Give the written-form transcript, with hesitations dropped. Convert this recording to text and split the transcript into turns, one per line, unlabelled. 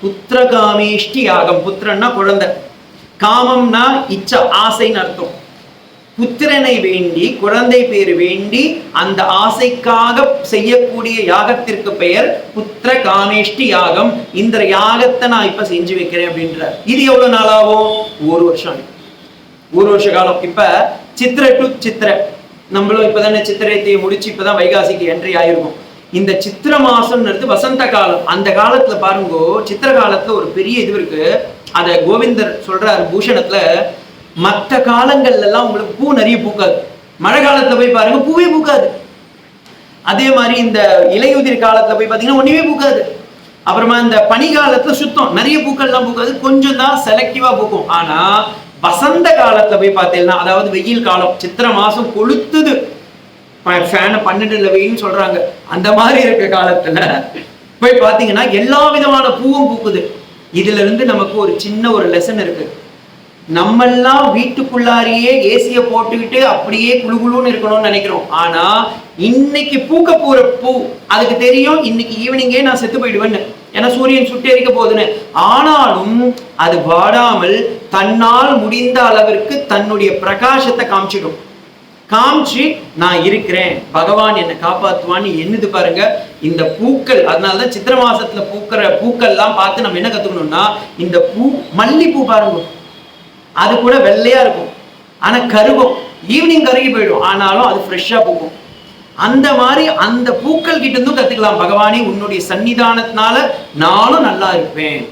புத்திரகாமேஷ்டி யாகம். புத்திரன்னா குழந்தை, காமம்னா இச்ச ஆசைன்னு அர்த்தம். புத்திரனை வேண்டி, குழந்தை பேர் வேண்டி அந்த ஆசைக்காக செய்யக்கூடிய யாகத்திற்கு பெயர் புத்திர காமேஷ்டி யாகம். இந்த யாகத்தை நான் இப்ப செஞ்சு வைக்கிறேன் அப்படின்ற. இது எவ்வளவு நாளாகும்? ஒரு வருஷம், ஒரு வருஷ காலம். இப்ப சித்திரை டு சித்திரை, நம்மளும் இப்பதானே சித்திரைத்தையை முடிச்சு இப்பதான் வைகாசிக்கு என்ட்ரி ஆயிருக்கும். இந்த சித்திர மாசம்ன்றது வசந்த காலம். அந்த காலத்துல பாருங்கோ, சித்திர காலத்துல ஒரு பெரிய இது இருக்கு. அத கோவிந்தர் சொல்றாரு பூஷணத்துல, மற்ற காலங்கள்ல எல்லாம் உங்களுக்கு பூ நிறைய பூக்காது. மழை காலத்துல போய் பாருங்க பூவே பூக்காது. அதே மாதிரி இந்த இலையுதிர் காலத்துல போய் பாத்தீங்கன்னா ஒண்ணுமே பூக்காது. அப்புறமா இந்த பனி காலத்துல சுத்தம் நிறைய பூக்கள் எல்லாம் பூக்காது, கொஞ்சம் தான் செலக்டிவா பூக்கும். ஆனா வசந்த காலத்துல போய் பார்த்தீங்கன்னா, அதாவது வெயில் காலம், சித்திர மாசம் கொளுத்துது, ஃபேனை 12 வெயின்னு சொல்றாங்க, அந்த மாதிரி இருக்க காலத்துல போய் பாத்தீங்கன்னா எல்லா விதமான பூவும் பூக்குது. இதுல இருந்து நமக்கு ஒரு சின்ன ஒரு லெசன் இருக்கு. நம்மெல்லாம் வீட்டுக்குள்ளாரியே ஏசிய போட்டுக்கிட்டு அப்படியே குழுகுழுன்னு இருக்கணும்னு நினைக்கிறோம். ஆனா இன்னைக்கு பூக்க போற பூ அதுக்கு தெரியும் இன்னைக்கு ஈவினிங்கே நான் செத்து போயிடுவேன்னு, ஏன்னா சூரியன் சுட்டு எரிக்க போகுதுன்னு. ஆனாலும் அது வாடாமல் தன்னால் முடிந்த அளவிற்கு தன்னுடைய பிரகாசத்தை காமிச்சிடும். காமிச்சு நான் இருக்கிறேன், பகவான் என்னை காப்பாற்றுவான்னு என்னது பாருங்க இந்த பூக்கள். அதனாலதான் சித்திர மாசத்துல பூக்கிற பூக்கள் எல்லாம் பார்த்து நம்ம என்ன கத்துக்கணும்னா, இந்த பூ மல்லிப்பூ பாருங்க, அது கூட வெள்ளையா இருக்கும், ஆனா கருகும், ஈவினிங் கருகி போயிடும், ஆனாலும் அது ஃப்ரெஷ்ஷா பூக்கும். அந்த மாதிரி அந்த பூக்கள் கிட்ட இருந்தும் கத்துக்கலாம், பகவானே உன்னுடைய சன்னிதானத்தினால நானும் நல்லா இருப்பேன்.